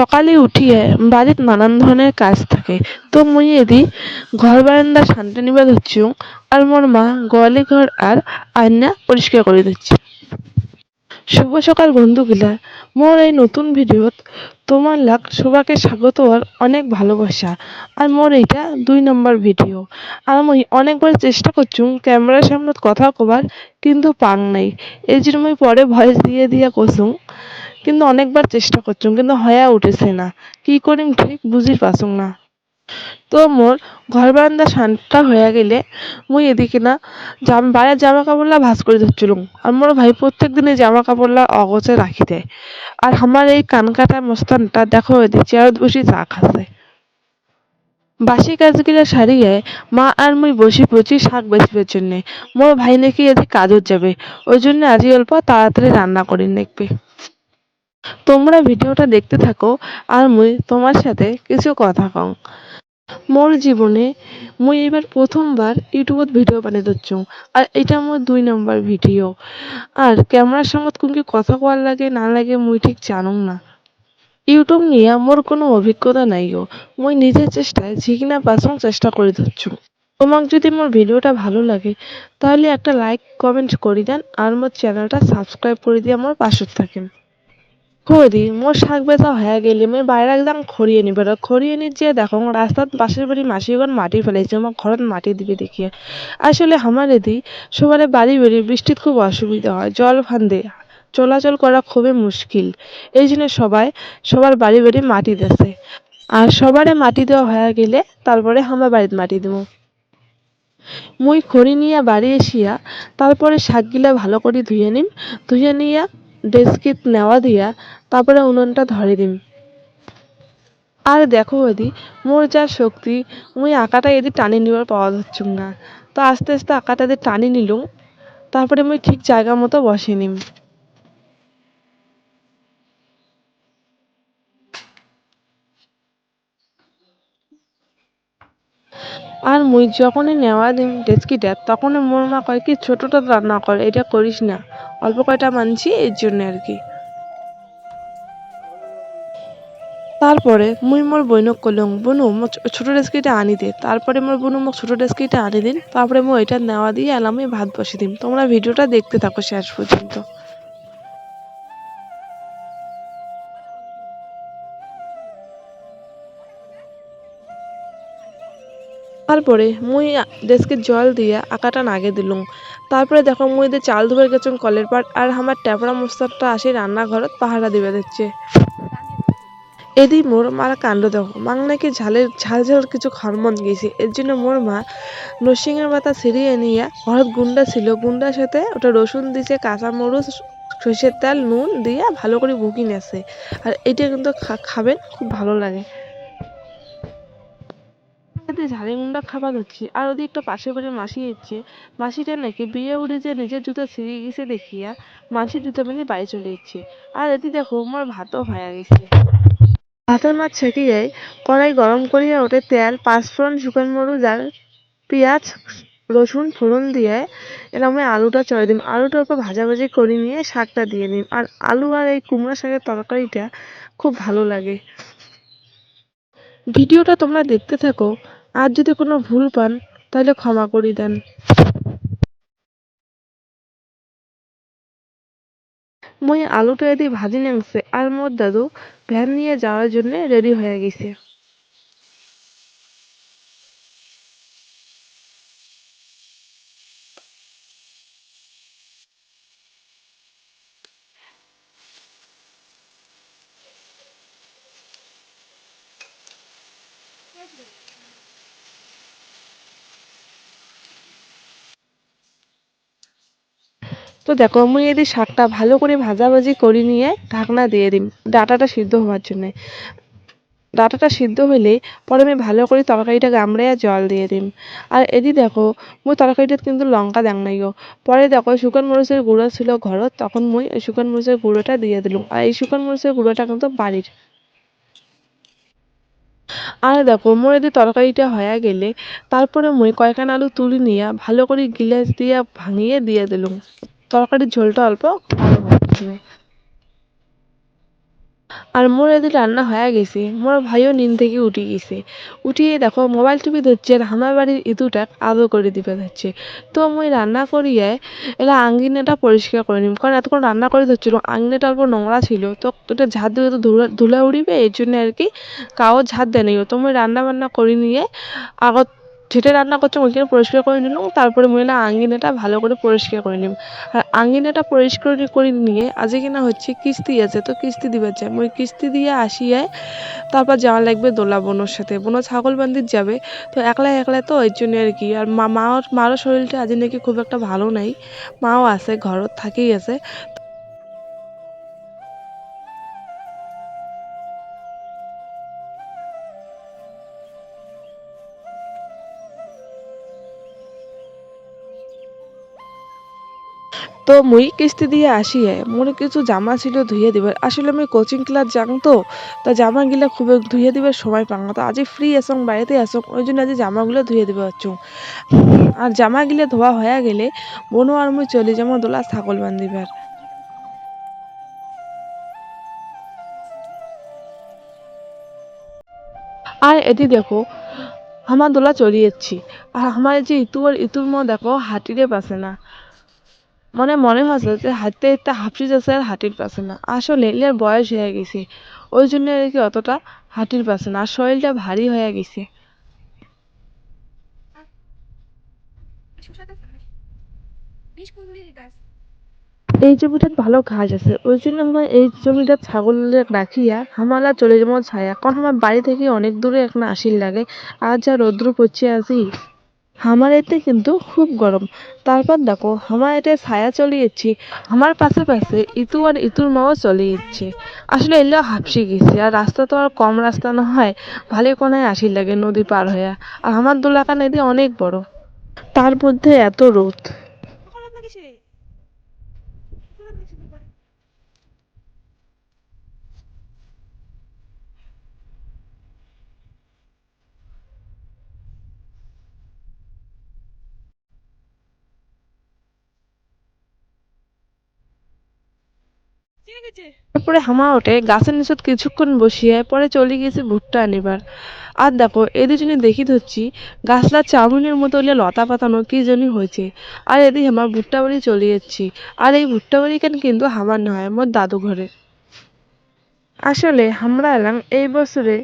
সকালে উঠিয়ে বাড়িত নানান ধরনের কাজ থাকে। তো মুই এদি ঘর বারান্দা শান্তি নিবা ধরছু আর মোর মা গোয়ালি ঘর আর আয়না পরিষ্কার করে দিচ্ছে। শুভ সকাল বন্ধুগুলা, মোর এই নতুন ভিডিওত তোমার লাগ সবাকে স্বাগত আর অনেক ভালোবাসা। আর মোর এইটা 2 নম্বর ভিডিও। আর মুই অনেকবার চেষ্টা করছুম ক্যামেরার সামনে কথা কবার, কিন্তু পাং নাই। এই জন্য মুই পরে ভয়েস দিয়ে দিয়া কছুম, কিন্তু অনেকবার চেষ্টা করছুম কিন্তু হয়া উঠেছে না। কি করিম ঠিক বুঝি পাসুম না। তো মোর ঘর বারান্দা সানটা হয়ে গেলে মুই এদিকে না বাইরের জামা কাপড়লা ভাঁজ করে ধরছিলুম। আর মোর ভাই প্রত্যেক দিনে জামা কাপড়লা অগোছে রাখি দেয়। আর আমার এই কানকাটা মস্তানটা দেখো এদিকে চেয়ারত বসে চা খাচ্ছে। বাসি কাজগুলা সারিয়ে মা আর মুই বসি পড়ছি শাক বেচবার জন্যে। মোর ভাই নাকি এদিকে কাজত যাবে, ওই জন্য আজই অল্প তাড়াতাড়ি রান্না করি নেকবে। তোমরা ভিডিওটা দেখতে থাকো আর মুই তোমার সাথে কিছু কথা কং। মোর জীবনে মুই এবার প্রথমবার ইউটিউবত ভিডিও বানাই ধরছুম। আর এটা মোর 2 নম্বর ভিডিও। আর ক্যামেরার সঙ্গে কুনকি কথা কওয়ার লাগে না লাগে মুই ঠিক জানুম না। ইউটিউব নিয়ে মোর কোনো অভিজ্ঞতা নাইও। মুই নিজের চেষ্টায় ঝিকিনা পাসুং চেষ্টা করে ধরছুম। তোমাক যদি মোর ভিডিওটা ভালো লাগে তাহলে একটা লাইক কমেন্ট করি দেন আর মোর চ্যানেলটা সাবস্ক্রাইব করে দিয়ে আমার পাশে থাকেন। খড়ি মোর শাক বেচা হয়ে গেলে মুই বাইরে একদম খড়িয়ে নিবার। খড়িয়ে নিত যে দেখো রাস্তাত পাশের বাড়ি মাসিগণ মাটি ফেলাইছে আমার ঘরত মাটি দিবে দেখিয়ে। আসলে আমার এদি সবারে বাড়ি বাড়ি বৃষ্টিত খুব অসুবিধা হয়, জল ফান্দে চলাচল করা খুবই মুশকিল। এই জন্য সবাই সবার বাড়ি বাড়ি মাটি দেছে। আর সবারে মাটি দেওয়া হয়ে গেলে তারপরে আমার বাড়িতে মাটি দেবো। মুই খড়ি নিয়া বাড়ি এসিয়া তারপরে শাকগিলা ভালো করে ধুয়ে নিম। ধুয়ে নিয়া ডেস্কিত নেওয়া দিয়া তারপরে উনুনটা ধরে দিম। আর দেখো এদি মোর যা শক্তি, মুই আঁকাটা এদি টানি নিবার পাওয়া যাচ্ছুম না। তো আস্তে আস্তে আঁকাটা এদি টানি নিলুম, তারপরে মুই ঠিক জায়গা মতো বসে নিম। আর মুই যখনই নেওয়া দিম ডেচকিটা তখনই মোর মা কয় কি ছোটটা রান্না কর, এটা করিস না, অল্প কয়টা মানছি এর জন্য আর কি। তারপরে মুই মোর বইনক কলং বনু মোক ছোট ডেচকিটা আনি দে। তারপরে মোর বনু মোক ছোট ডেচকিটা আনি দিন। তারপরে মুই ওইটা নেওয়া দিয়ে আমি ভাত বসে দিম। তোমরা ভিডিওটা দেখতে থাকো শেষ পর্যন্ত। তারপরে মুই ডেস্কে জল দিয়ে আঁকাটা নাগে দিলুম। তারপরে দেখো মুই দিয়ে চাল ধুয়ে গেছুম কলের পাট আর আমার ট্যাপড়া মোস্তারটা আসি রান্নাঘরত পাহারা দিবে দিচ্ছে। এদি মোর মার কাণ্ড দেখো, মাং নাকি ঝাল ঝাল কিছু খাওয়ার মন গেছে। এর জন্য মোর মা নরসিংহের পাতা ছিঁড়িয়ে নিয়ে ঘরত গুন্ডা ছিল, গুন্ডার সাথে ওটা রসুন দিছে, কাঁচা মরিচ, সর্ষের তেল, নুন দিয়ে ভালো করে ভুকি নেছে। আর এটা কিন্তু খাবেন খুব ভালো লাগে। এতে ঝাড়ি গুন্ডা খাবার হচ্ছে। আর ওদিকে একটা পাশের বাড়ির মাসি এসছে। মাসিটা নাকি বিয়ে উঠেছে নিজের জুতো ছিঁড়ে গেছে দেখিয়া মাসির জুতো মেলে বাড়ি চলে এসছে। আর এটি দেখো মোর ভাতও হয়ে গেছে। ভাতের মাছ ছেঁকে কড়াই গরম করিয়া ওতে তেল, পাঁচফোড়ন, শুকনো মরিচ আর পেঁয়াজ, রসুন ফোড়ন দিয়ে এরকম আলুটা চড়ে দিম। আলুটা অল্প ভাজাভাজি করে নিয়ে শাকটা দিয়ে দিম। আর আলু আর এই কুমড়া শাকের তরকারিটা খুব ভালো লাগে। ভিডিওটা তোমরা দেখতে থাকো, আর যদি কোনো ভুল পান তাহলে ক্ষমা করে দেন। মুই আলুটা এদি ভাজি নামছে আর মোর দাদু ভ্যান নিয়ে যাওয়ার জন্য রেডি হয়ে গেছে। তো দেখো মুই এদি শাকটা ভালো করে ভাজাভাজি করে নিয়ে ঢাকনা দিয়ে দিম ডাটাটা সিদ্ধ হওয়ার জন্য। ডাটাটা সিদ্ধ হইলে পরে আমি ভালো করে তরকারিটা গামড়াইয়া জল দিয়ে দিম। আর এদি দেখো মুই তরকারিটাত কিন্তু লঙ্কা দেং নাই গো। পরে দেখো শুকান মরিচের গুঁড়ো ছিল ঘরত, তখন মুই ওই শুকান মরিচের গুঁড়োটা দিয়ে দিলুম। আর এই শুকান মরিচের গুঁড়োটা কিন্তু বাড়ির। আর দেখো মোর এদি তরকারিটা হয়ে গেলে তারপরে মুই কয়খান আলু তুলি নিয়া ভালো করে গিলাস দিয়া ভাঙিয়ে দিয়ে দিলুম। তরকারির ঝোলটা অল্প গাঢ় হওয়ার জন্যে। আর মোর এদিকে রান্না হয়ে গেছে, মোর ভাইও নিন থেকে উঠে গেছে। উঠিয়ে দেখো মোবাইল টিপি ধরছে আর আমার বাড়ির ইঁদুরটা আদর করে দিবে ধরছে। তো মুই রান্না করিয়ে এলা আঙ্গিনাটা পরিষ্কার করে নিম, কারণ এতক্ষণ রান্না করে ধরছিল আঙ্গিনাটা অল্প নোংরা ছিল, তো এটা ঝাড় দিলে তো ধুলা উড়িবে, এই জন্য আর কি কাও ঝাড় দেয় নাই। তো মুই রান্না বান্না করে নিয়ে আগত যেটা রান্না করছো ওইখানে পরিষ্কার করে নিলাম, তারপরে মুই না আঙ্গিনাটা ভালো করে পরিষ্কার করে নিম। আর আঙ্গিনাটা পরিষ্কার করে নিয়ে আজকে কিনা হচ্ছে কিস্তি আছে, তো কিস্তি দিবার যাই মুই, কিস্তি দিয়ে আসিয়ে তারপর যাওয়া লাগবে দোলা বোনের সাথে, বোনো ছাগল বান্ধির যাবে। তো একলা একলা তো ওই জন্য আর কি। আর মারও শরীরটা আজ নাকি খুব একটা ভালো নাই, মাও আছে ঘরত থাকেই আছে। তো মুই কিস্তি দিয়ে আসিয়ে মোর কিছু জামা ছিল ধুয়ে দিবার, আসলে আমি কোচিং ক্লাস যাং, তো তা জামা গিলা খুব ধুয়ে দিবার সময় পাং না। তো আজি ফ্রি আসং, বাড়িতে আসং, ওই জন্য আজি জামাগুলো ধুয়ে দিবার হচ্ছু। আর জামা গিলা ধোয়া হয়ে গেলে বোনো আর মুই চলে যাবো দোলা ছাগল বান্ধিবার। আর এটি দেখো আমার দোলা চলে যাচ্ছি, আর আমার এই যে ইতু আর ইতুর দেখো হাঁটিরে পাছে না, মানে মনে হচ্ছে যে হাঁটতে হাঁটতে হাঁপসি যাচ্ছে আর হাঁটির পাছে না। আসলে এর বয়স হয়ে গেছে, ওই জন্য আর কি অতটা হাঁটির পাছে না, আর শরীরটা ভারী হয়ে গেছে। এই জমিটাত ভালো ঘাস আছে, ওই জন্য আমরা এই জমিটাত ছাগল রাখিয়া হামালা চলে যাবো ছায়া, কারণ আমার বাড়ি থেকে অনেক দূরে এখন আসির লাগে। আর যা রৌদ্র পড়ছে আজি, আমার এতে কিন্তু খুব গরম। তারপর দেখো আমার এতে ছায়া চলে যাচ্ছি, আমার পাশে পাশে ইতু আর ইতুর মাও চলে যাচ্ছে। আসলে এলে হাঁপসি গেছে, আর রাস্তা তো আর কম রাস্তা নহয়, ভালো কোনায় আসির লাগে নদী পার হইয়া। আর আমার দোলাকা নদী অনেক বড়, তার মধ্যে এত রোদ। তারপরে হামা ওঠে গাছের নিচত কিছুক্ষণ বসিয়ে পরে চলে গেছে ভুট্টা আনিবার। আর দেখো এই দুজনে দেখি ধরছি গাছলা চাউমিনের মতো হলে লতা পাতানো কি জানি হয়েছে। আর এদিকে আমার ভুট্টা বাড়ি চলে যাচ্ছি, আর এই ভুট্টা বাড়ি কেন কিন্তু আমার নয়, আমার দাদু ঘরে। আসলে আমরা এলাম এই বছরে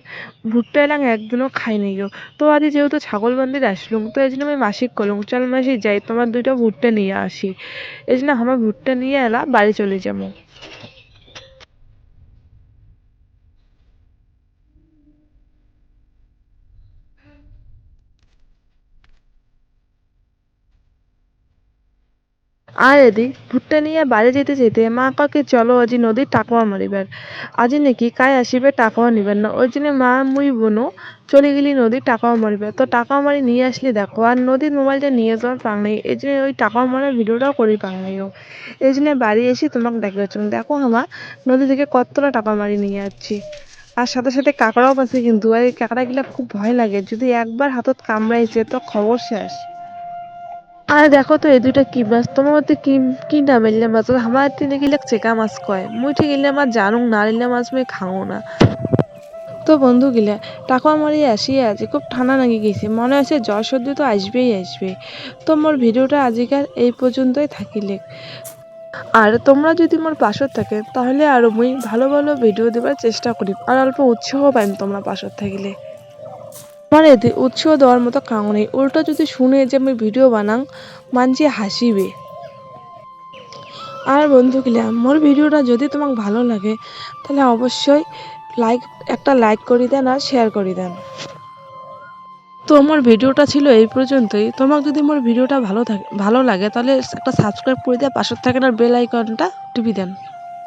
ভুট্টা এলাম একদিনও খাই নাই গো। তো আজ যেহেতু ছাগল মন্দির আসলুম, তো এই জন্য আমি মাসিক কলম চল মাসি যাই তোমার দুইটা ভুট্টা নিয়ে আসি। এই জন্য আমার ভুট্টা নিয়ে এলা বাড়ি চলে যাবো। আর এদিক ভুট্টা নিয়ে বাড়ি যেতে যেতে মা কাকে চলো আজি নদীর টাকোয়া মারিবার, আজি নাকি কায় আসিবে টাকোয়া নিবার না, ওই জন্য মা মুই বোনো চলে গেলি নদীর টাকাও মারিবে। তো টাকাও মারি নিয়ে আসলে দেখো আর নদীর মোবাইলটা নিয়ে যাওয়ার পাং নাই, এই জন্য ওই টাকাও মারার ভিডিওটাও করি পাং নাই ও। এই জন্য বাড়ি এসে তোমাকে দেখাচ্ছি, দেখো আমার নদী থেকে কতটা টাকা মারি নিয়ে যাচ্ছি। আর সাথে সাথে কাঁকড়াও পাচ্ছে কিন্তু, আর এই কাঁকড়াগুলা খুব ভয় লাগে, যদি একবার হাতত কামড়াইছে তো খবর শেষ। আর দেখো তো এই দুইটা কি মাছ, তোমার মতে কি কি নাম এলিনা মাছ? আমার তিনে গিলাক চেকা মাছ কয়, মুই ঠিক এলিনা মাছ জানুং না, আর এলিনা মাছ মুই খাও না। তো বন্ধু গিলা টাকা মারি আসিয়া আজি খুব ঠান্ডা লাগি গেছে, মনে হচ্ছে জ্বর সর্দি তো আসবেই আসবে। তো মোর ভিডিওটা আজিকার এই পর্যন্তই থাকিলে, আর তোমরা যদি মোর পাশত থাকে তাহলে আরো মুই ভালো ভালো ভিডিও দেবার চেষ্টা করি, আর অল্প উৎসাহ পাইম তোমরা পাশত থাকিলে। আমার এতে উৎসাহ দেওয়ার মতো কাউ নেই, উল্টো যদি শুনে যে আমি ভিডিও বানাং মানছি হাসিবে। আর বন্ধুগুলা মোর ভিডিওটা যদি তোমাক ভালো লাগে তাহলে অবশ্যই লাইক একটা লাইক করে দেন আর শেয়ার করে দেন। তো আমার ভিডিওটা ছিল এই পর্যন্তই, তোমাক যদি মোর ভিডিওটা ভালো লাগে তাহলে একটা সাবস্ক্রাইব করে দিয়ে পাশে থাকেন আর বেল আইকনটা টিপি দেন।